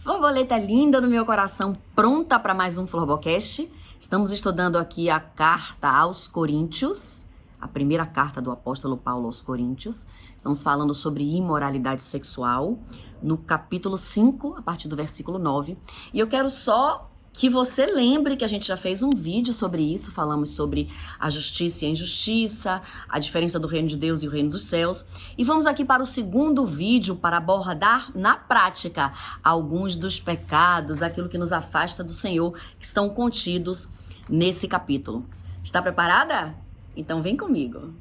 Borboleta linda do meu coração, pronta para mais um Florbocast. Estamos estudando aqui a carta aos Coríntios, a primeira carta do apóstolo Paulo aos Coríntios. Estamos falando sobre imoralidade sexual, no capítulo 5, a partir do versículo 9. E eu quero só que você lembre que a gente já fez um vídeo sobre isso, falamos sobre a justiça e a injustiça, a diferença do reino de Deus e o reino dos céus. E vamos aqui para o segundo vídeo para abordar na prática alguns dos pecados, aquilo que nos afasta do Senhor, que estão contidos nesse capítulo. Está preparada? Então vem comigo.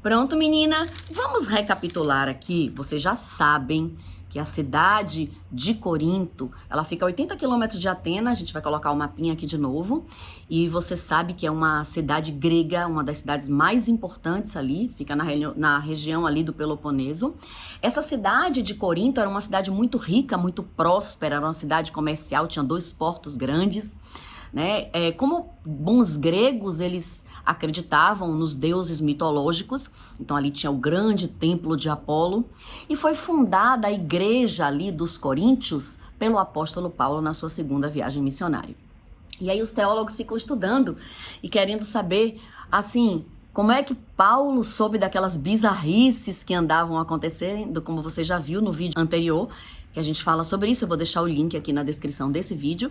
Pronto, menina? Vamos recapitular aqui. Vocês já sabem que a cidade de Corinto, ela fica a 80 quilômetros de Atenas. A gente vai colocar o mapinha aqui de novo. E você sabe que é uma cidade grega, uma das cidades mais importantes ali. Fica na região ali do Peloponeso. Essa cidade de Corinto era uma cidade muito rica, muito próspera. Era uma cidade comercial, tinha 2 portos grandes, né? Como bons gregos, eles acreditavam nos deuses mitológicos, então ali tinha o grande templo de Apolo, e foi fundada a igreja ali dos Coríntios pelo apóstolo Paulo na sua segunda viagem missionária. E aí os teólogos ficam estudando e querendo saber, assim, como é que Paulo soube daquelas bizarrices que andavam acontecendo, como você já viu no vídeo anterior, que a gente fala sobre isso. Eu vou deixar o link aqui na descrição desse vídeo.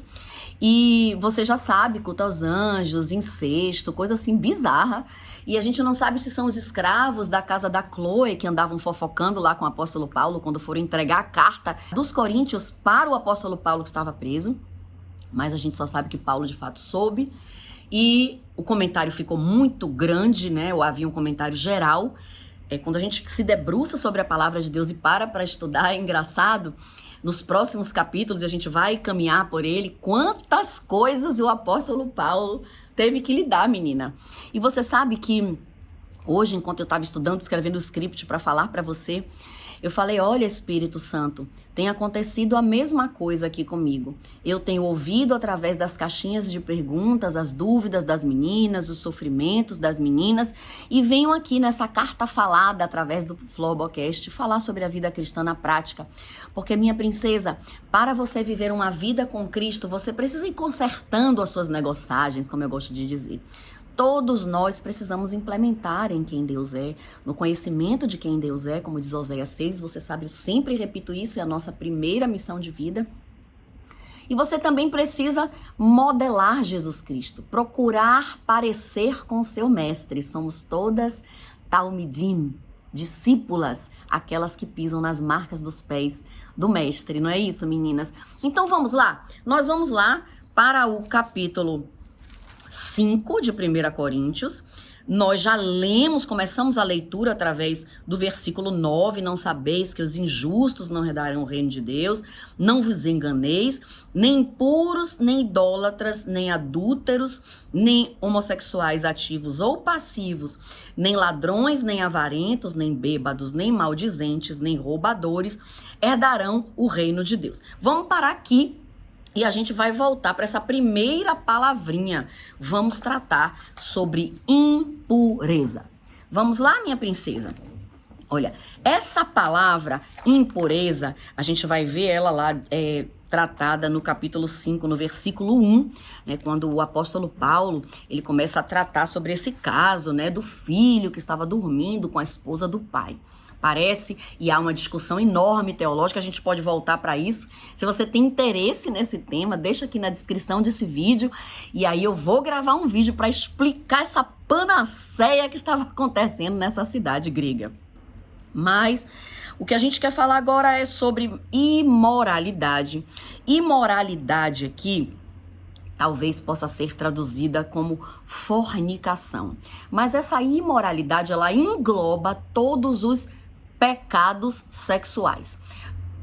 E você já sabe, culto aos anjos, incesto, coisa assim bizarra. E a gente não sabe se são os escravos da casa da Chloe que andavam fofocando lá com o apóstolo Paulo quando foram entregar a carta dos Coríntios para o apóstolo Paulo que estava preso. Mas a gente só sabe que Paulo de fato soube. E o comentário ficou muito grande, né? Ou havia um comentário geral. Quando a gente se debruça sobre a palavra de Deus e para estudar, é engraçado. Nos próximos capítulos, a gente vai caminhar por ele. Quantas coisas o apóstolo Paulo teve que lidar, menina. E você sabe que hoje, enquanto eu estava estudando, escrevendo o script para falar para você, eu falei, olha, Espírito Santo, tem acontecido a mesma coisa aqui comigo. Eu tenho ouvido através das caixinhas de perguntas, as dúvidas das meninas, os sofrimentos das meninas, e venho aqui nessa carta falada através do Florbocast falar sobre a vida cristã na prática. Porque, minha princesa, para você viver uma vida com Cristo, você precisa ir consertando as suas negociagens, como eu gosto de dizer. Todos nós precisamos implementar em quem Deus é, no conhecimento de quem Deus é, como diz Oséias 6, você sabe, eu sempre repito isso, é a nossa primeira missão de vida. E você também precisa modelar Jesus Cristo, procurar parecer com seu mestre. Somos todas talmidim, discípulas, aquelas que pisam nas marcas dos pés do mestre, não é isso, meninas? Então vamos lá, nós vamos lá para o capítulo 5 de 1 Coríntios. Nós já lemos, começamos a leitura através do versículo 9, não sabeis que os injustos não herdarão o reino de Deus, não vos enganeis, nem impuros, nem idólatras, nem adúlteros, nem homossexuais ativos ou passivos, nem ladrões, nem avarentos, nem bêbados, nem maldizentes, nem roubadores, herdarão o reino de Deus. Vamos parar aqui. E a gente vai voltar para essa primeira palavrinha. Vamos tratar sobre impureza. Vamos lá, minha princesa? Olha, essa palavra impureza, a gente vai ver ela lá tratada no capítulo 5, no versículo 1, né, quando o apóstolo Paulo, ele começa a tratar sobre esse caso, né, do filho que estava dormindo com a esposa do pai. Parece, e há uma discussão enorme teológica, a gente pode voltar para isso. Se você tem interesse nesse tema, deixa aqui na descrição desse vídeo, e aí eu vou gravar um vídeo para explicar essa panaceia que estava acontecendo nessa cidade grega. Mas o que a gente quer falar agora é sobre imoralidade. Imoralidade aqui talvez possa ser traduzida como fornicação. Mas essa imoralidade, ela engloba todos os pecados sexuais.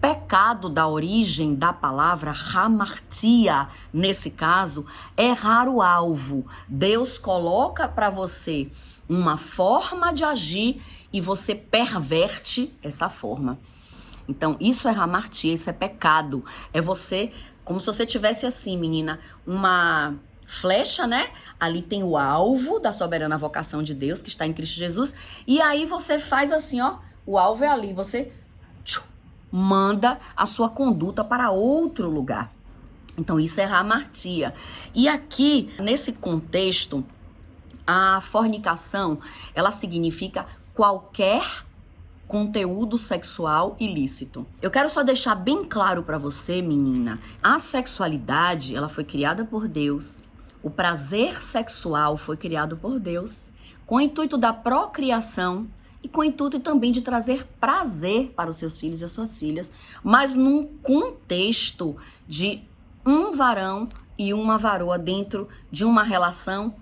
Pecado da origem da palavra hamartia, nesse caso, é errar o alvo. Deus coloca para você uma forma de agir e você perverte essa forma. Então, isso é hamartia, isso é pecado. É você, como se você tivesse assim, menina, uma flecha, né? Ali tem o alvo da soberana vocação de Deus, que está em Cristo Jesus. E aí você faz assim, ó. O alvo é ali. Você manda a sua conduta para outro lugar. Então, isso é hamartia. E aqui, nesse contexto, a fornicação, ela significa qualquer conteúdo sexual ilícito. Eu quero só deixar bem claro para você, menina, a sexualidade, ela foi criada por Deus. O prazer sexual foi criado por Deus, com o intuito da procriação e com o intuito também de trazer prazer para os seus filhos e as suas filhas, mas num contexto de um varão e uma varoa dentro de uma relação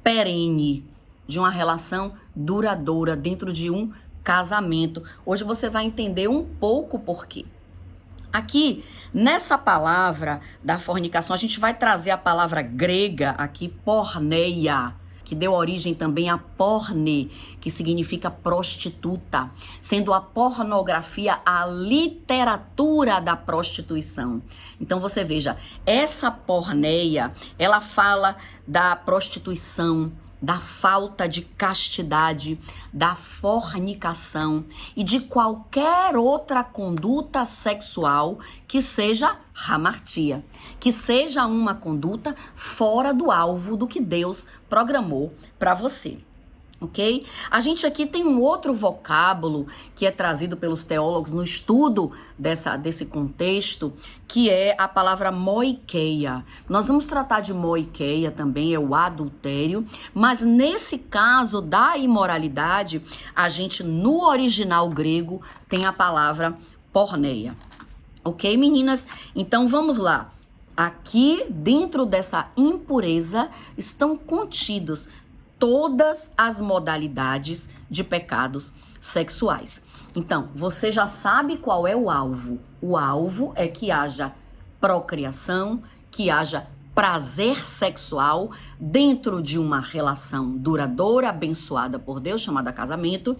perene, de uma relação duradoura, dentro de um casamento. Hoje você vai entender um pouco por quê. Aqui, nessa palavra da fornicação, a gente vai trazer a palavra grega aqui, porneia, que deu origem também a porne, que significa prostituta, sendo a pornografia a literatura da prostituição. Então você veja, essa porneia, ela fala da prostituição, da falta de castidade, da fornicação e de qualquer outra conduta sexual que seja hamartia, que seja uma conduta fora do alvo do que Deus programou para você. Ok? A gente aqui tem um outro vocábulo que é trazido pelos teólogos no estudo desse contexto, que é a palavra moikeia. Nós vamos tratar de moikeia também, é o adultério, mas nesse caso da imoralidade, a gente no original grego tem a palavra porneia. Ok, meninas? Então vamos lá. Aqui dentro dessa impureza estão contidos todas as modalidades de pecados sexuais. Então, você já sabe qual é o alvo. O alvo é que haja procriação, que haja prazer sexual dentro de uma relação duradoura, abençoada por Deus, chamada casamento.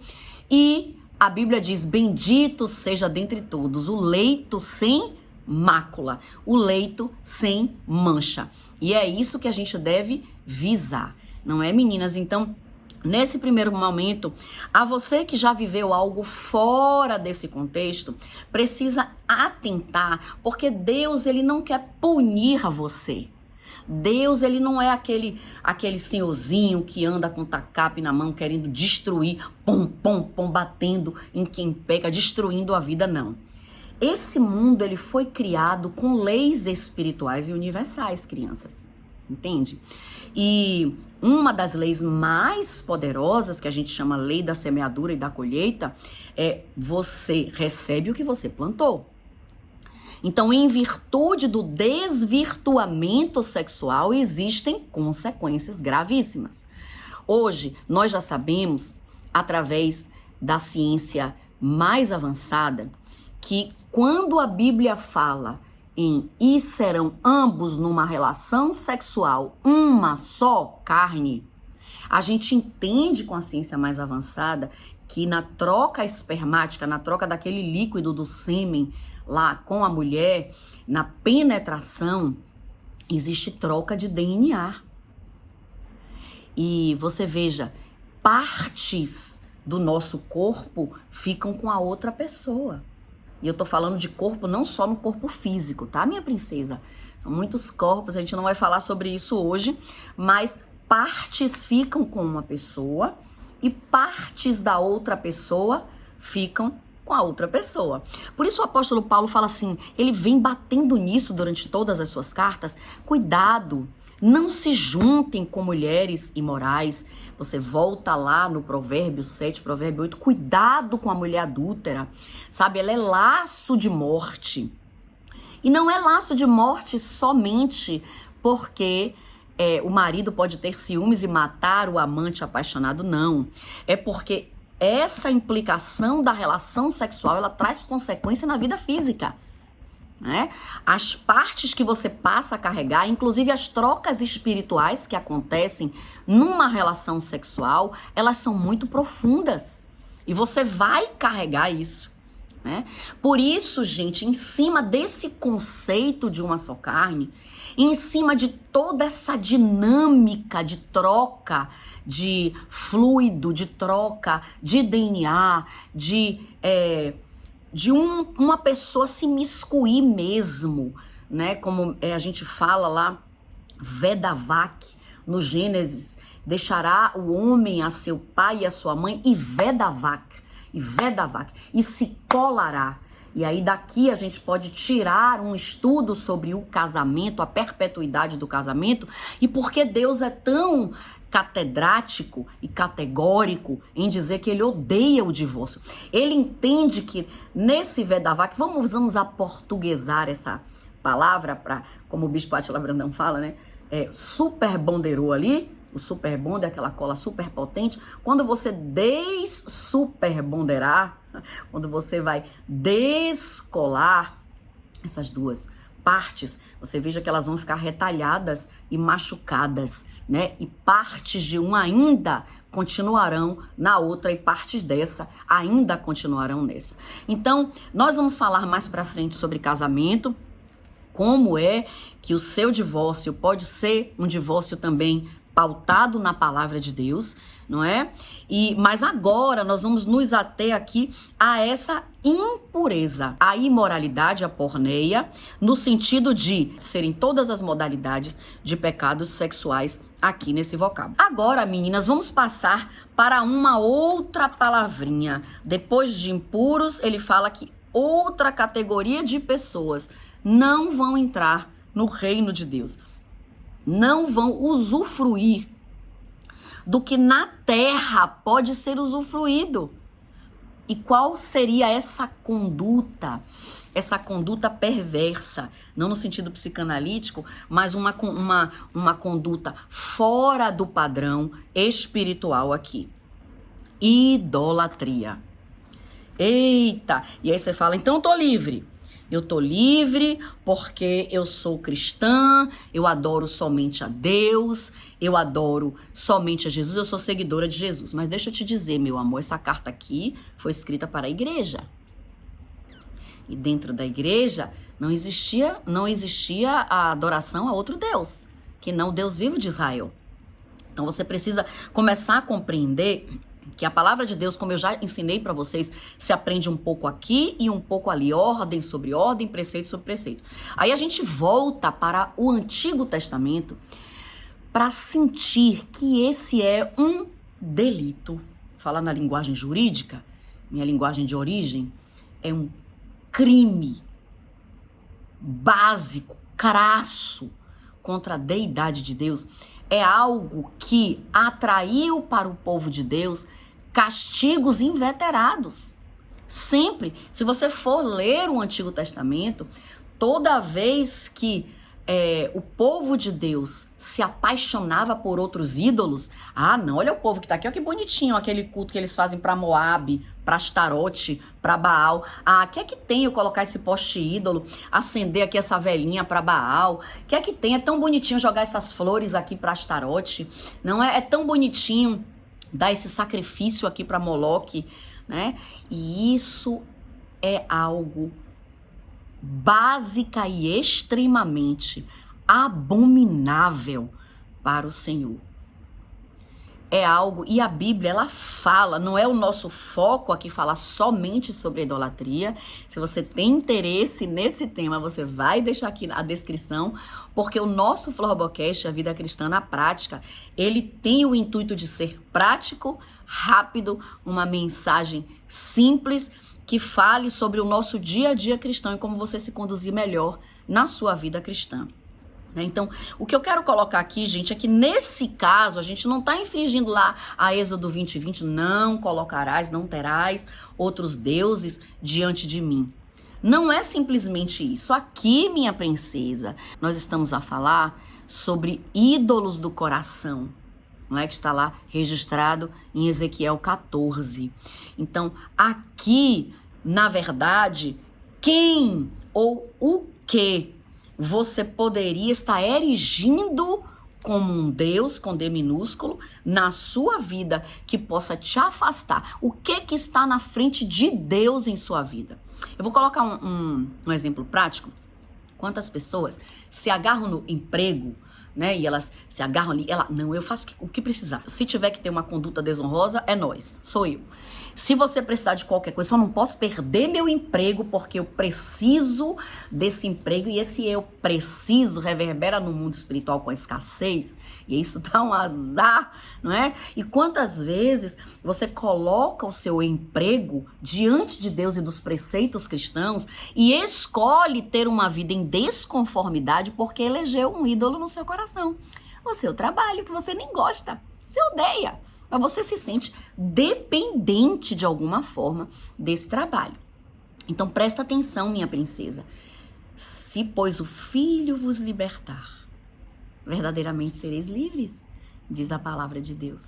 E a Bíblia diz, bendito seja dentre todos o leito sem mácula, o leito sem mancha. E é isso que a gente deve visar. Não é, meninas? Então, nesse primeiro momento, a você que já viveu algo fora desse contexto, precisa atentar, porque Deus, ele não quer punir você. Deus, ele não é aquele senhorzinho que anda com tacape na mão, querendo destruir, batendo em quem peca, destruindo a vida, não. Esse mundo, ele foi criado com leis espirituais e universais, crianças. Entende? E uma das leis mais poderosas, que a gente chama lei da semeadura e da colheita, é você recebe o que você plantou. Então, em virtude do desvirtuamento sexual, existem consequências gravíssimas. Hoje, nós já sabemos, através da ciência mais avançada, que quando a Bíblia fala e serão ambos numa relação sexual, uma só carne, a gente entende com a ciência mais avançada que na troca espermática, na troca daquele líquido do sêmen lá com a mulher, na penetração, existe troca de DNA. E você veja, partes do nosso corpo ficam com a outra pessoa. E eu tô falando de corpo não só no corpo físico, tá, minha princesa? São muitos corpos, a gente não vai falar sobre isso hoje, mas partes ficam com uma pessoa e partes da outra pessoa ficam com a outra pessoa. Por isso o apóstolo Paulo fala assim, ele vem batendo nisso durante todas as suas cartas, cuidado, não se juntem com mulheres imorais. Você volta lá no Provérbio 7, Provérbio 8, cuidado com a mulher adúltera, sabe? Ela é laço de morte. E não é laço de morte somente porque o marido pode ter ciúmes e matar o amante apaixonado, não. É porque essa implicação da relação sexual, ela traz consequência na vida física. Né? As partes que você passa a carregar, inclusive as trocas espirituais que acontecem numa relação sexual, elas são muito profundas e você vai carregar isso né? Por isso, gente, em cima desse conceito de uma só carne, em cima de toda essa dinâmica de troca de fluido, de troca de DNA, uma pessoa se miscuir mesmo, né? Como a gente fala lá, Vedavak, no Gênesis, deixará o homem a seu pai e a sua mãe, e Vedavak, e se colará. E aí daqui a gente pode tirar um estudo sobre o casamento, a perpetuidade do casamento, e por que Deus é tão catedrático e categórico em dizer que ele odeia o divórcio. Ele entende que nesse Vedavak, vamos aportuguesar essa palavra para, como o Bispo Átila Brandão fala, né? Superponderou ali, o superbonder, aquela cola super potente. Quando você dessuperponderar, quando você vai descolar essas duas partes, você veja que elas vão ficar retalhadas e machucadas, né? E partes de uma ainda continuarão na outra e partes dessa ainda continuarão nessa. Então, nós vamos falar mais pra frente sobre casamento, como é que o seu divórcio pode ser um divórcio também pautado na palavra de Deus, não é? Mas agora nós vamos nos ater aqui a essa impureza, a imoralidade, a porneia, no sentido de serem todas as modalidades de pecados sexuais aqui nesse vocábulo. Agora, meninas, vamos passar para uma outra palavrinha. Depois de impuros, ele fala que outra categoria de pessoas não vão entrar no reino de Deus. Não vão usufruir do que na terra pode ser usufruído. E qual seria essa conduta? Essa conduta perversa, não no sentido psicanalítico, mas uma conduta fora do padrão espiritual aqui. Idolatria. Eita! E aí você fala, então eu tô livre. Eu tô livre porque eu sou cristã, eu adoro somente a Deus, eu adoro somente a Jesus, eu sou seguidora de Jesus. Mas deixa eu te dizer, meu amor, essa carta aqui foi escrita para a igreja. E dentro da igreja não existia a adoração a outro Deus, que não o Deus vivo de Israel. Então você precisa começar a compreender que a palavra de Deus, como eu já ensinei para vocês, se aprende um pouco aqui e um pouco ali, ordem sobre ordem, preceito sobre preceito. Aí a gente volta para o Antigo Testamento para sentir que esse é um delito. Falar na linguagem jurídica, minha linguagem de origem, é um crime básico, crasso, contra a deidade de Deus. É algo que atraiu para o povo de Deus castigos inveterados. Sempre, se você for ler o Antigo Testamento, toda vez que o povo de Deus se apaixonava por outros ídolos, não, olha o povo que tá aqui, olha que bonitinho aquele culto que eles fazem para Moabe, para Astarote, para Baal. Que é que tem eu colocar esse poste ídolo, acender aqui essa velhinha para Baal? Que é que tem? É tão bonitinho jogar essas flores aqui para Astarote, não é? É tão bonitinho dar esse sacrifício aqui para Moloque, né? E isso é algo básica e extremamente abominável para o Senhor. É algo, e a Bíblia, ela fala, não é o nosso foco aqui falar somente sobre a idolatria. Se você tem interesse nesse tema, você vai deixar aqui a descrição, porque o nosso Florbocast, a Vida Cristã na Prática, ele tem o intuito de ser prático, rápido, uma mensagem simples, que fale sobre o nosso dia a dia cristão e como você se conduzir melhor na sua vida cristã. Então, o que eu quero colocar aqui, gente, é que nesse caso, a gente não está infringindo lá a Êxodo 20:20, não colocarás, não terás outros deuses diante de mim. Não é simplesmente isso. Aqui, minha princesa, nós estamos a falar sobre ídolos do coração, não é, que está lá registrado em Ezequiel 14. Então, aqui, na verdade, quem ou o que você poderia estar erigindo como um Deus com D minúsculo na sua vida que possa te afastar. O que está na frente de Deus em sua vida? Eu vou colocar um exemplo prático. Quantas pessoas se agarram no emprego, né? E elas se agarram ali, não, eu faço o que precisar. Se tiver que ter uma conduta desonrosa, é nós, sou eu. Se você precisar de qualquer coisa, eu não posso perder meu emprego porque eu preciso desse emprego, e esse eu preciso reverbera no mundo espiritual com a escassez, e isso dá um azar, não é? E quantas vezes você coloca o seu emprego diante de Deus e dos preceitos cristãos e escolhe ter uma vida em desconformidade porque elegeu um ídolo no seu coração. O seu trabalho que você nem gosta, você odeia. Mas você se sente dependente de alguma forma desse trabalho. Então presta atenção, minha princesa. Se, pois, o Filho vos libertar, verdadeiramente sereis livres, diz a palavra de Deus.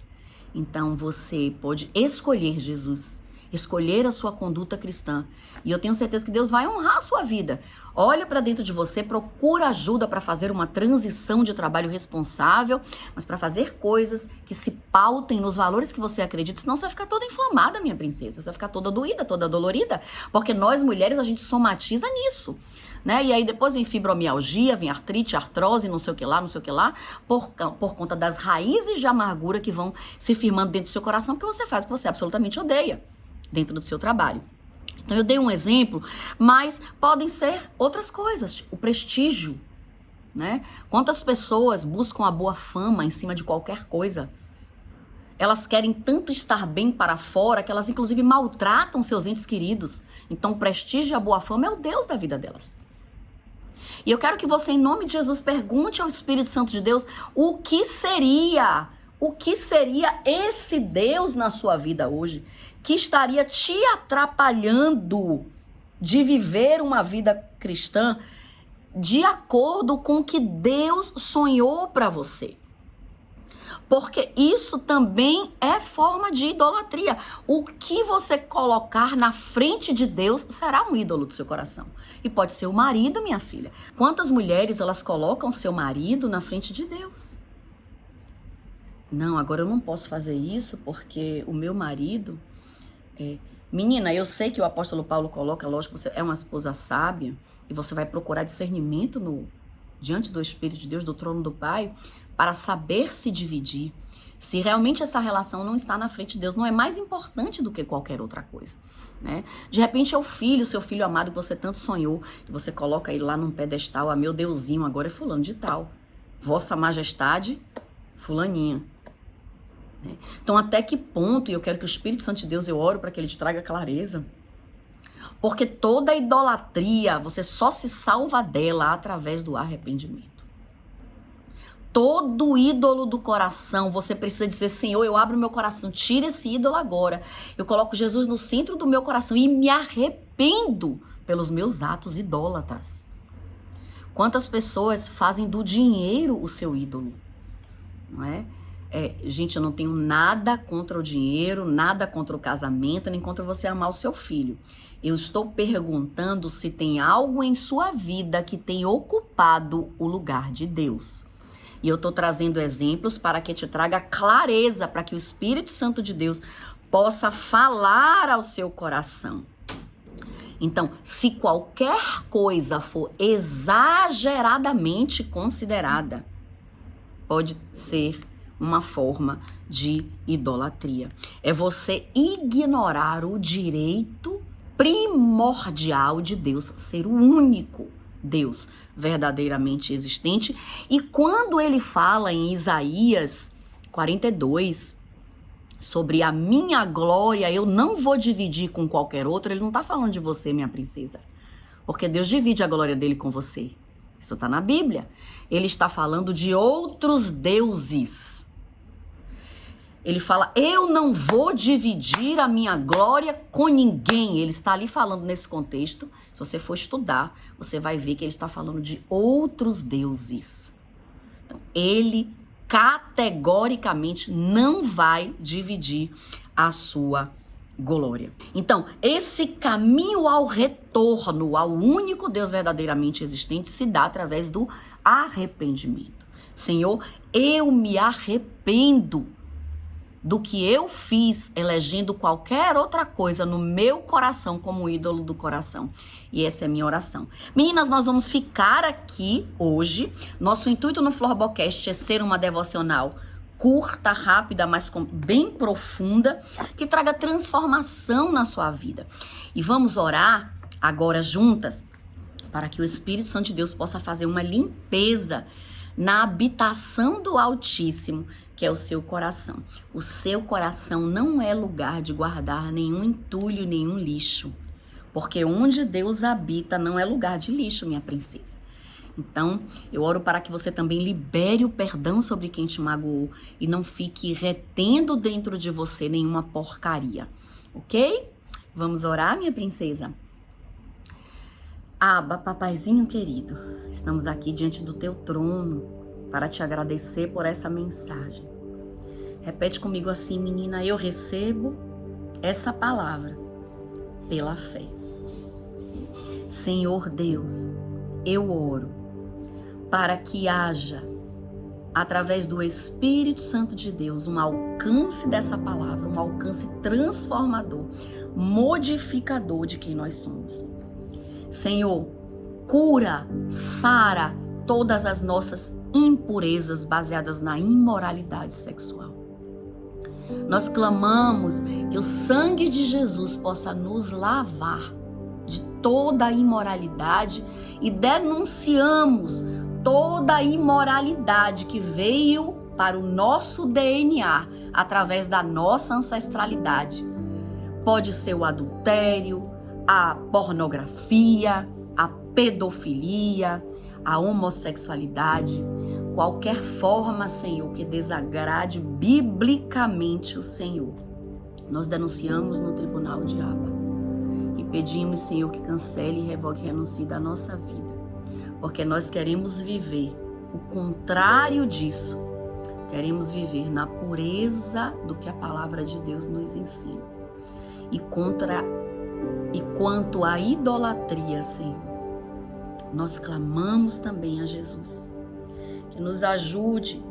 Então você pode escolher Jesus, escolher a sua conduta cristã. E eu tenho certeza que Deus vai honrar a sua vida. Olha para dentro de você, procura ajuda para fazer uma transição de trabalho responsável, mas para fazer coisas que se pautem nos valores que você acredita, senão você vai ficar toda inflamada, minha princesa. Você vai ficar toda doída, toda dolorida, porque nós mulheres, a gente somatiza nisso, né? E aí depois vem fibromialgia, vem artrite, artrose, não sei o que lá, por conta das raízes de amargura que vão se firmando dentro do seu coração, porque você faz o que você absolutamente odeia dentro do seu trabalho. Então eu dei um exemplo, mas podem ser outras coisas, o prestígio, né? Quantas pessoas buscam a boa fama em cima de qualquer coisa? Elas querem tanto estar bem para fora que elas inclusive maltratam seus entes queridos. Então o prestígio e a boa fama é o Deus da vida delas. E eu quero que você, em nome de Jesus, pergunte ao Espírito Santo de Deus o que seria esse Deus na sua vida hoje, que estaria te atrapalhando de viver uma vida cristã de acordo com o que Deus sonhou para você. Porque isso também é forma de idolatria. O que você colocar na frente de Deus será um ídolo do seu coração. E pode ser o marido, minha filha. Quantas mulheres elas colocam seu marido na frente de Deus? Não, agora eu não posso fazer isso porque o meu marido... Menina, eu sei que o apóstolo Paulo coloca, lógico, você é uma esposa sábia e você vai procurar discernimento diante do Espírito de Deus, do trono do Pai, para saber se dividir. Se realmente essa relação não está na frente de Deus, não é mais importante do que qualquer outra coisa, né? De repente é o filho, seu filho amado que você tanto sonhou, e você coloca ele lá num pedestal, meu Deusinho, agora é fulano de tal. Vossa Majestade, fulaninha. Então, até que ponto, e eu quero que o Espírito Santo de Deus, eu oro para que ele te traga clareza, porque toda idolatria, você só se salva dela através do arrependimento. Todo ídolo do coração, você precisa dizer, Senhor, eu abro meu coração, tira esse ídolo agora, eu coloco Jesus no centro do meu coração e me arrependo pelos meus atos idólatras. Quantas pessoas fazem do dinheiro o seu ídolo, não é? Gente, eu não tenho nada contra o dinheiro, nada contra o casamento, nem contra você amar o seu filho. Eu estou perguntando se tem algo em sua vida que tem ocupado o lugar de Deus. E eu estou trazendo exemplos para que te traga clareza, para que o Espírito Santo de Deus possa falar ao seu coração. Então, se qualquer coisa for exageradamente considerada, pode ser uma forma de idolatria. É você ignorar o direito primordial de Deus ser o único Deus verdadeiramente existente. E quando ele fala em Isaías 42 sobre a minha glória, eu não vou dividir com qualquer outro, ele não está falando de você, minha princesa, porque Deus divide a glória dele com você. Isso está na Bíblia. Ele está falando de outros deuses. Ele fala, eu não vou dividir a minha glória com ninguém. Ele está ali falando nesse contexto. Se você for estudar, você vai ver que ele está falando de outros deuses. Então, ele categoricamente não vai dividir a sua glória. Então, esse caminho ao retorno ao único Deus verdadeiramente existente se dá através do arrependimento. Senhor, eu me arrependo do que eu fiz elegendo qualquer outra coisa no meu coração como ídolo do coração. E essa é a minha oração. Meninas, nós vamos ficar aqui hoje. Nosso intuito no Florbocast é ser uma devocional curta, rápida, mas bem profunda, que traga transformação na sua vida. E vamos orar agora juntas para que o Espírito Santo de Deus possa fazer uma limpeza na habitação do Altíssimo, que é o seu coração. O seu coração não é lugar de guardar nenhum entulho, nenhum lixo. Porque onde Deus habita não é lugar de lixo, minha princesa. Então, eu oro para que você também libere o perdão sobre quem te magoou e não fique retendo dentro de você nenhuma porcaria. Ok? Vamos orar, minha princesa? Abba, papaizinho querido, estamos aqui diante do teu trono para te agradecer por essa mensagem. Repete comigo assim, menina, eu recebo essa palavra pela fé. Senhor Deus, eu oro para que haja, através do Espírito Santo de Deus, um alcance dessa palavra, um alcance transformador, modificador de quem nós somos. Senhor, cura, sara todas as nossas impurezas baseadas na imoralidade sexual. Nós clamamos que o sangue de Jesus possa nos lavar de toda a imoralidade e denunciamos toda a imoralidade que veio para o nosso DNA através da nossa ancestralidade. Pode ser o adultério, a pornografia, a pedofilia, a homossexualidade, qualquer forma, Senhor, que desagrade biblicamente o Senhor. Nós denunciamos no tribunal de Abba e pedimos, Senhor, que cancele, revogue e renuncie da nossa vida, porque nós queremos viver o contrário disso. Queremos viver na pureza do que a palavra de Deus nos ensina. E quanto à idolatria, Senhor, nós clamamos também a Jesus, que nos ajude,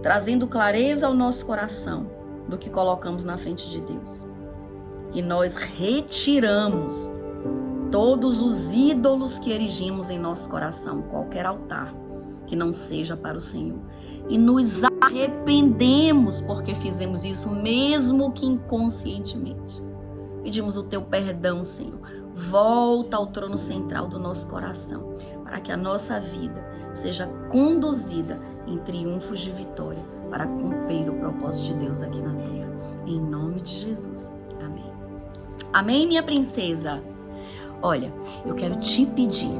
trazendo clareza ao nosso coração do que colocamos na frente de Deus. E nós retiramos todos os ídolos que erigimos em nosso coração, qualquer altar que não seja para o Senhor. E nos arrependemos porque fizemos isso, mesmo que inconscientemente. Pedimos o teu perdão, Senhor. Volta ao trono central do nosso coração, para que a nossa vida seja conduzida em triunfos de vitória, para cumprir o propósito de Deus aqui na terra. Em nome de Jesus. Amém. Amém, minha princesa? Olha, eu quero te pedir,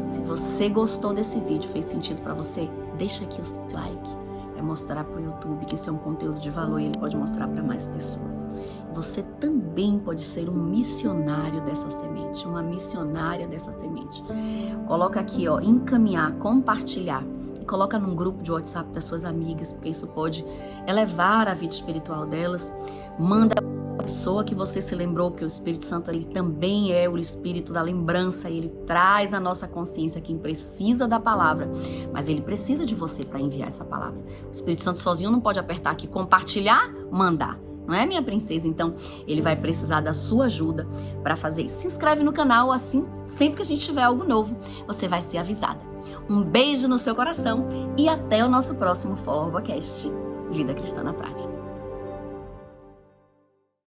se você gostou desse vídeo, fez sentido para você, deixa aqui o seu like. É mostrar para o YouTube que esse é um conteúdo de valor e ele pode mostrar para mais pessoas. Você também pode ser um missionário dessa semente, uma missionária dessa semente. Coloca aqui, ó, encaminhar, compartilhar. E coloca num grupo de WhatsApp das suas amigas, porque isso pode elevar a vida espiritual delas. Manda a pessoa que você se lembrou, porque o Espírito Santo ele também é o Espírito da lembrança, e ele traz à nossa consciência quem precisa da palavra, mas ele precisa de você para enviar essa palavra. O Espírito Santo sozinho não pode apertar aqui, compartilhar, mandar. Não é, minha princesa? Então, ele vai precisar da sua ajuda para fazer isso. Se inscreve no canal, assim, sempre que a gente tiver algo novo, você vai ser avisada. Um beijo no seu coração e até o nosso próximo Florbocast. Vida Cristã na Prática.